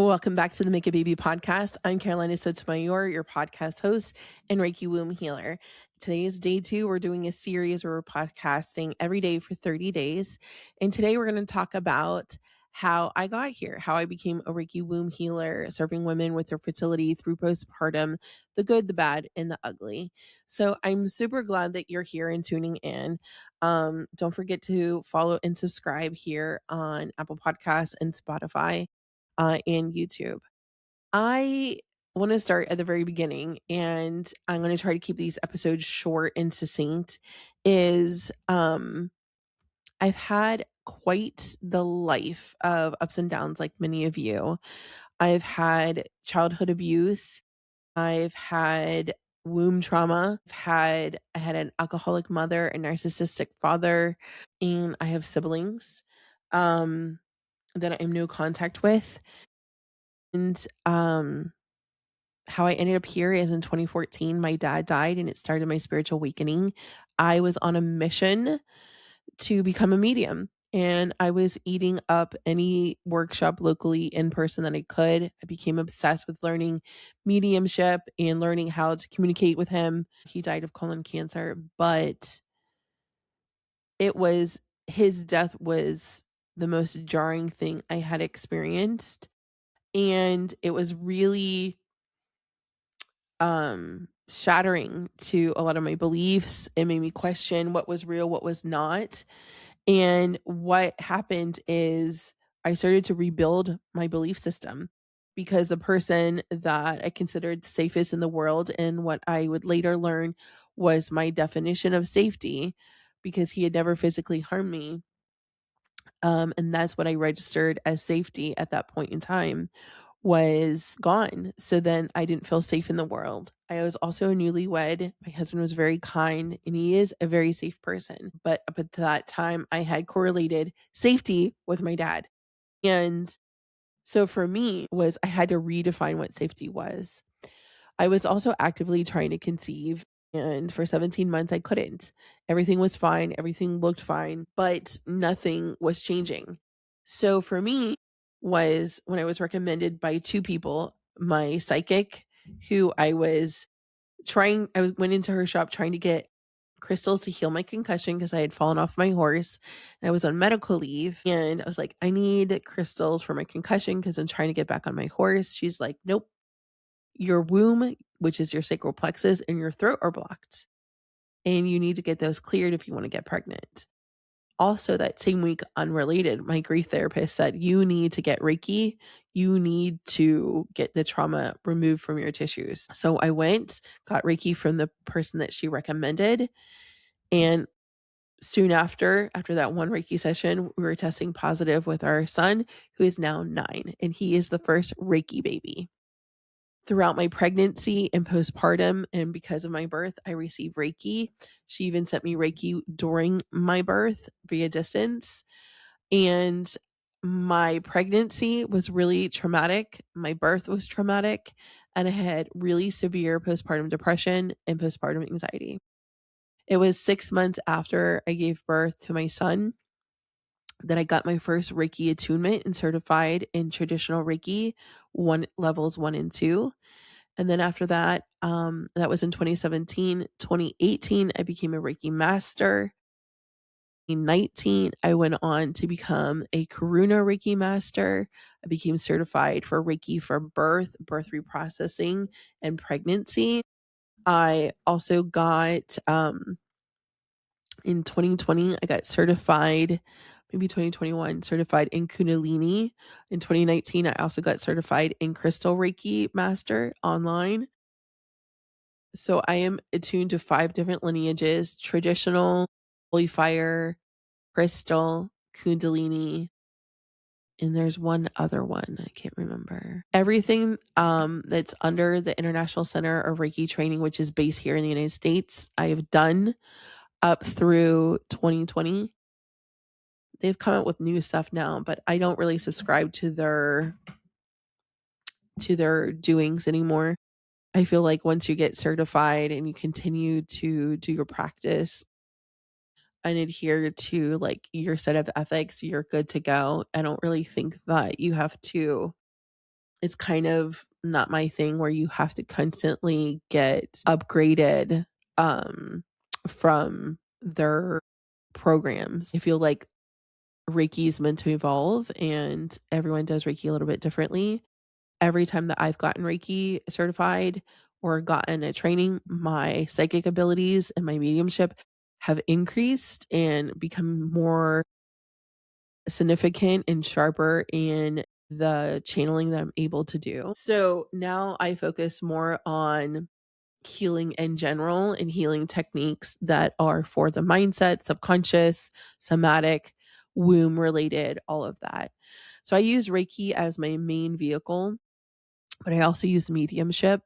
Welcome back to the Make a Baby podcast. I'm Carolina Sotomayor, your podcast host and Reiki womb healer. Today is day 2. We're doing a series where we're podcasting every day for 30 days. And today we're going to talk about how I got here, how I became a Reiki womb healer, serving women with their fertility through postpartum, the good, the bad, and the ugly. So I'm super glad that you're here and tuning in. Don't forget to follow and subscribe here on Apple Podcasts and Spotify and YouTube. I want to start at the very beginning, and I'm going to try to keep these episodes short and succinct. I've had quite the life of ups and downs, like many of you. I've had childhood abuse. I've had womb trauma. I had an alcoholic mother, a narcissistic father, and I have siblings that I'm no contact with. And how I ended up here is in 2014, my dad died and it started my spiritual awakening. I was on a mission to become a medium, and I was eating up any workshop locally in person that I could. I became obsessed with learning mediumship and learning how to communicate with him. He died of colon cancer, but it was his death was the most jarring thing I had experienced. And it was really shattering to a lot of my beliefs. It made me question what was real, what was not. And what happened is I started to rebuild my belief system, because the person that I considered safest in the world, and what I would later learn was my definition of safety, because he had never physically harmed me. And that's what I registered as safety at that point in time, was gone. So then I didn't feel safe in the world. I was also a newlywed. My husband was very kind and he is a very safe person. But up at that time, I had correlated safety with my dad. And so for me was I had to redefine what safety was. I was also actively trying to conceive, and for 17 months I couldn't. Everything was fine, everything looked fine, but nothing was changing. So for me was when I was recommended by 2 people, my psychic, who I went into her shop trying to get crystals to heal my concussion because I had fallen off my horse and I was on medical leave, and I was like, I need crystals for my concussion because I'm trying to get back on my horse. She's like, nope, your womb, which is your sacral plexus, and your throat are blocked, and you need to get those cleared if you want to get pregnant. Also, that same week, unrelated, my grief therapist said, you need to get Reiki. You need to get the trauma removed from your tissues. So I went, got Reiki from the person that she recommended. And soon after that one Reiki session, we were testing positive with our son, who is now 9, and he is the first Reiki baby. Throughout my pregnancy and postpartum, and because of my birth, I received Reiki. She even sent me Reiki during my birth via distance. And my pregnancy was really traumatic. My birth was traumatic. And I had really severe postpartum depression and postpartum anxiety. It was 6 months after I gave birth to my son that I got my first Reiki attunement and certified in traditional Reiki, levels 1 and 2. And then after that, that was in 2017. 2018, I became a Reiki master. In 19, I went on to become a Karuna Reiki master. I became certified for Reiki for birth reprocessing, and pregnancy. I also got, in 2020, I got certified, maybe 2021, certified in Kundalini. In 2019, I also got certified in Crystal Reiki Master online. So I am attuned to 5 different lineages: traditional, holy fire, crystal, kundalini, and there's one other one I can't remember. Everything that's under the International Center of Reiki Training, which is based here in the United States, I have done up through 2020. They've come out with new stuff now, but I don't really subscribe to their doings anymore. I feel like once you get certified and you continue to do your practice and adhere to like your set of ethics, you're good to go. I don't really think that you have to It's kind of not my thing where you have to constantly get upgraded from their programs. I feel like Reiki is meant to evolve and everyone does Reiki a little bit differently. Every time that I've gotten Reiki certified or gotten a training, my psychic abilities and my mediumship have increased and become more significant and sharper in the channeling that I'm able to do. So now I focus more on healing in general and healing techniques that are for the mindset, subconscious, somatic, womb related, all of that. So I use Reiki as my main vehicle, but I also use mediumship.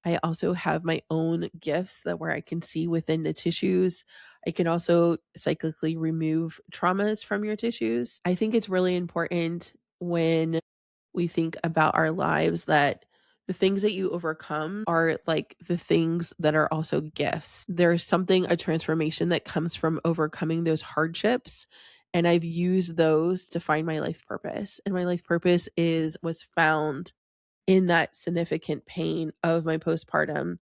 I also have my own gifts that where I can see within the tissues. I can also cyclically remove traumas from your tissues. I think it's really important when we think about our lives that the things that you overcome are like the things that are also gifts. There's something, a transformation that comes from overcoming those hardships. And I've used those to find my life purpose. And my life purpose was found in that significant pain of my postpartum.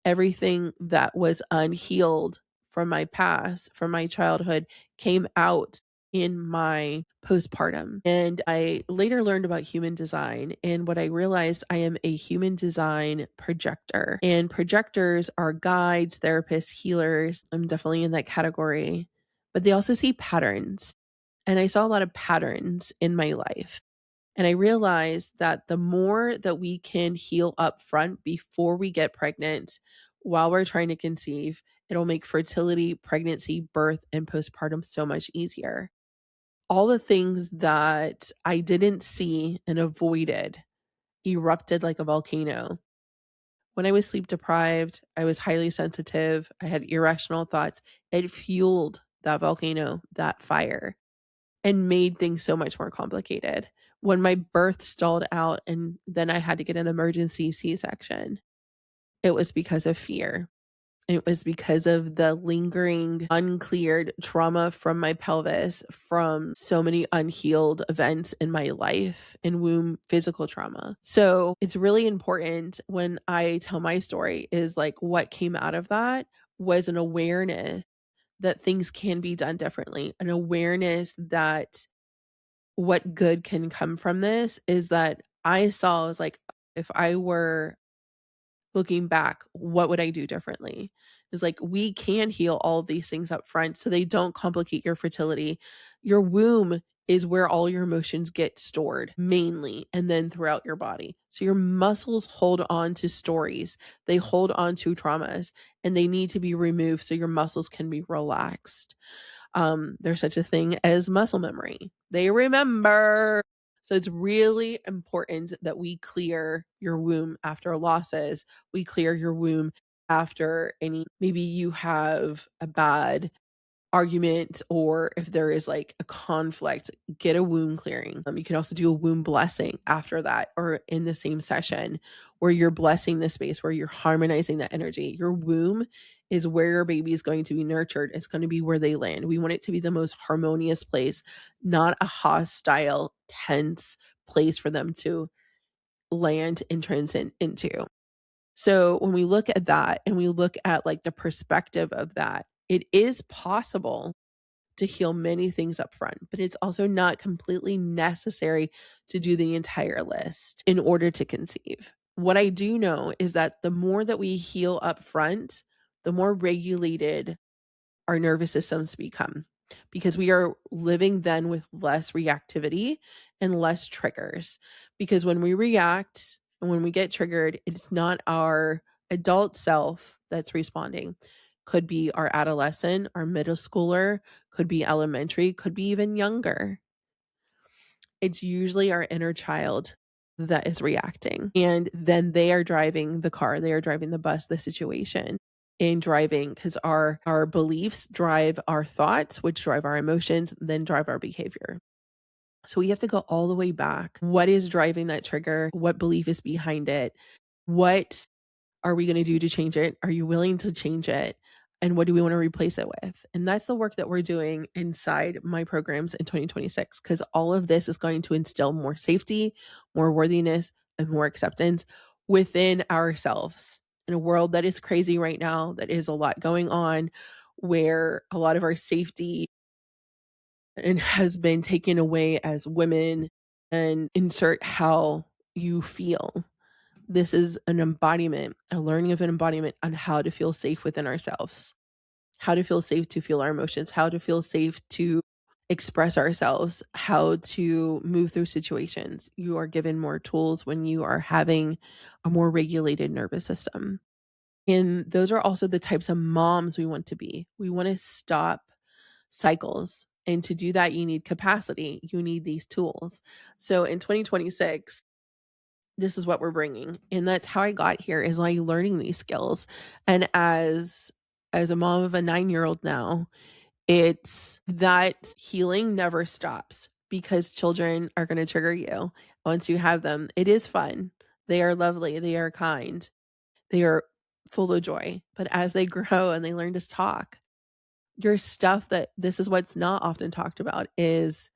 Everything that was unhealed from my past, from my childhood, came out in my postpartum. And I later learned about human design. And what I realized, I am a human design projector. And projectors are guides, therapists, healers. I'm definitely in that category. But they also see patterns. And I saw a lot of patterns in my life. And I realized that the more that we can heal up front before we get pregnant, while we're trying to conceive, it'll make fertility, pregnancy, birth, and postpartum so much easier. All the things that I didn't see and avoided erupted like a volcano. When I was sleep deprived, I was highly sensitive, I had irrational thoughts. It fueled that volcano, that fire, and made things so much more complicated. When my birth stalled out and then I had to get an emergency C-section, it was because of fear. It was because of the lingering, uncleared trauma from my pelvis from so many unhealed events in my life and womb physical trauma. So it's really important when I tell my story is like what came out of that was an awareness that things can be done differently, an awareness that what good can come from this is that I saw, I was like, if I were looking back, what would I do differently? It's like we can heal all of these things up front so they don't complicate your fertility. Your womb is where all your emotions get stored mainly and then throughout your body. So your muscles hold on to stories, they hold on to traumas, and they need to be removed so your muscles can be relaxed. There's such a thing as muscle memory. They remember. So it's really important that we clear your womb after losses. We clear your womb after any, maybe you have a bad argument or if there is like a conflict, get a womb clearing. You can also do a womb blessing after that or in the same session where you're blessing the space, where you're harmonizing that energy. Your womb is where your baby is going to be nurtured. It's going to be where they land. We want it to be the most harmonious place, not a hostile, tense place for them to land and transcend into. So when we look at that and we look at like the perspective of that, it is possible to heal many things up front, but it's also not completely necessary to do the entire list in order to conceive. What I do know is that the more that we heal up front, the more regulated our nervous systems become because we are living then with less reactivity and less triggers. Because when we react and when we get triggered, it's not our adult self that's responding. Could be our adolescent, our middle schooler, could be elementary, could be even younger. It's usually our inner child that is reacting. And then they are driving the car, they are driving the bus, the situation. And driving because our beliefs drive our thoughts, which drive our emotions, then drive our behavior. So we have to go all the way back. What is driving that trigger? What belief is behind it? What are we going to do to change it? Are you willing to change it? And what do we want to replace it with? And that's the work that we're doing inside my programs in 2026, because all of this is going to instill more safety, more worthiness, and more acceptance within ourselves in a world that is crazy right now, that is a lot going on, where a lot of our safety and has been taken away as women, and insert how you feel. This is an embodiment, a learning of an embodiment on how to feel safe within ourselves, how to feel safe to feel our emotions, how to feel safe to express ourselves, how to move through situations. You are given more tools when you are having a more regulated nervous system. And those are also the types of moms we want to be. We want to stop cycles. And to do that, you need capacity. You need these tools. So in 2026, this is what we're bringing. And that's how I got here, is like learning these skills. And as a mom of a 9-year-old now, it's that healing never stops, because children are going to trigger you once you have them. It is fun. They are lovely. They are kind. They are full of joy. But as they grow and they learn to talk, your stuff, that this is what's not often talked about, is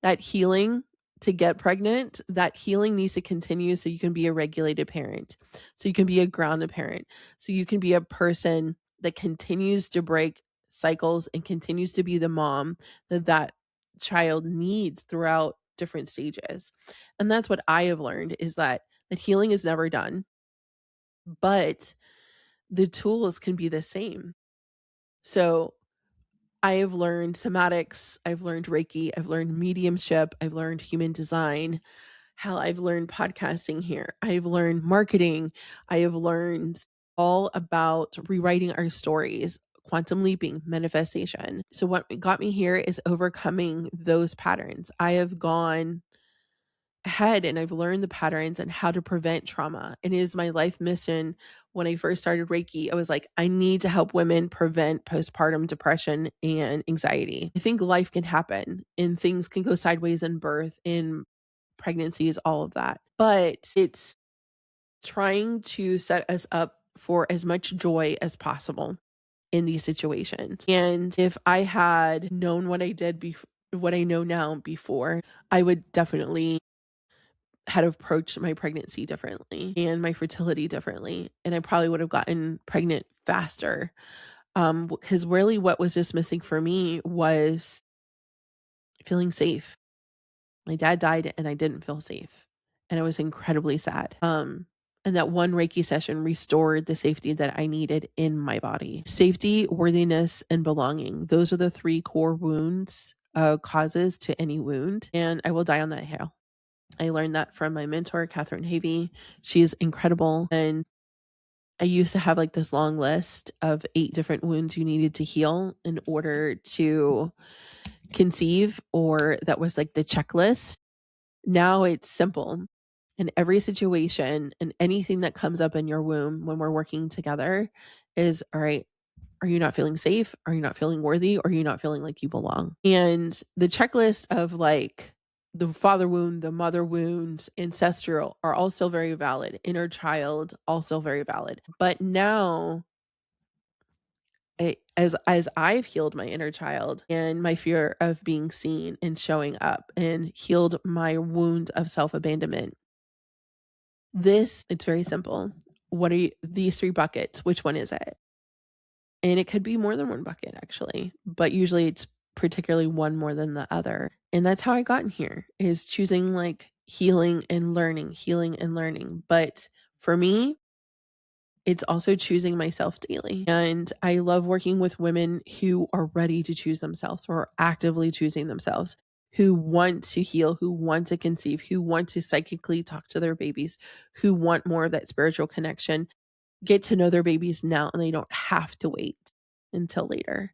that healing to get pregnant. That healing needs to continue so you can be a regulated parent, so you can be a grounded parent, so you can be a person that continues to break cycles and continues to be the mom that that child needs throughout different stages. And that's what I have learned, is that healing is never done, but the tools can be the same. So I have learned somatics, I've learned Reiki, I've learned mediumship, I've learned human design. Hell, I've learned podcasting here. I've learned marketing. I have learned all about rewriting our stories, quantum leaping, manifestation. So what got me here is overcoming those patterns. I have gone ahead and I've learned the patterns and how to prevent trauma. And it is my life mission. When I first started Reiki, I was like, I need to help women prevent postpartum depression and anxiety. I think life can happen and things can go sideways in birth, in pregnancies, all of that. But it's trying to set us up for as much joy as possible in these situations. And if I had known what I did before, what I know now before, I would definitely had approached my pregnancy differently and my fertility differently. And I probably would have gotten pregnant faster. Because really what was just missing for me was feeling safe. My dad died and I didn't feel safe. And I was incredibly sad. And that one Reiki session restored the safety that I needed in my body. Safety, worthiness, and belonging. Those are the 3 core wounds, causes to any wound. And I will die on that hill. I learned that from my mentor, Catherine Havey. She's incredible. And I used to have like this long list of 8 different wounds you needed to heal in order to conceive, or that was like the checklist. Now it's simple. In every situation and anything that comes up in your womb when we're working together is, all right, are you not feeling safe? Are you not feeling worthy? Or are you not feeling like you belong? And the checklist of like the father wound, the mother wound, ancestral are all still very valid. Inner child, also very valid. But now, as I've healed my inner child and my fear of being seen and showing up, and healed my wound of self-abandonment, it's very simple. What are these 3 buckets? Which one is it? And it could be more than one bucket actually, but usually it's particularly one more than the other. And that's how I got in here, is choosing like healing and learning, healing and learning. But for me, it's also choosing myself daily. And I love working with women who are ready to choose themselves, or are actively choosing themselves, who want to heal, who want to conceive, who want to psychically talk to their babies, who want more of that spiritual connection, get to know their babies now, and they don't have to wait until later,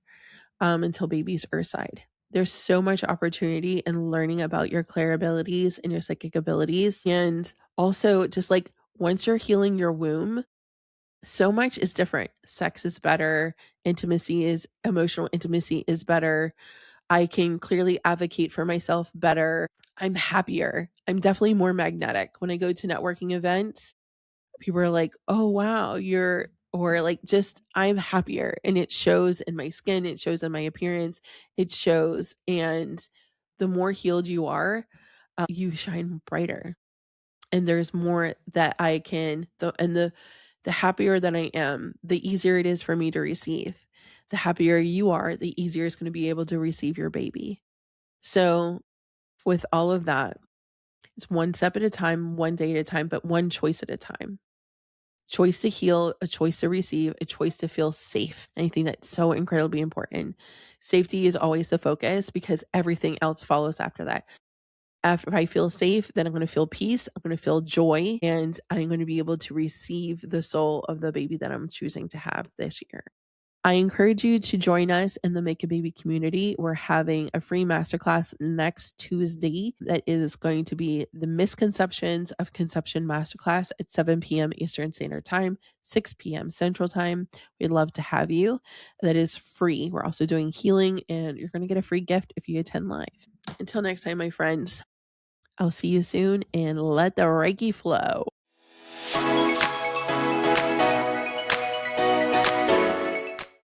until baby's earthside. There's so much opportunity in learning about your clair abilities and your psychic abilities. And also just like once you're healing your womb, so much is different. Sex is better. Emotional intimacy is better. I can clearly advocate for myself better. I'm happier. I'm definitely more magnetic. When I go to networking events, people are like, oh, wow, or like, just, I'm happier. And it shows in my skin, it shows in my appearance, it shows. And the more healed you are, you shine brighter. and there's more that I can the happier that I am, the easier it is for me to receive. The happier you are, the easier it's gonna be able to receive your baby. So, with all of that, it's one step at a time, one day at a time, but one choice at a time. Choice to heal, a choice to receive, a choice to feel safe. I think that's so incredibly important. Safety is always the focus because everything else follows after that. After I feel safe, then I'm gonna feel peace, I'm gonna feel joy, and I'm gonna be able to receive the soul of the baby that I'm choosing to have this year. I encourage you to join us in the Make a Baby community. We're having a free masterclass next Tuesday that is going to be the Misconceptions of Conception Masterclass at 7 p.m. Eastern Standard Time, 6 p.m. Central Time. We'd love to have you. That is free. We're also doing healing, and you're going to get a free gift if you attend live. Until next time, my friends, I'll see you soon, and let the Reiki flow.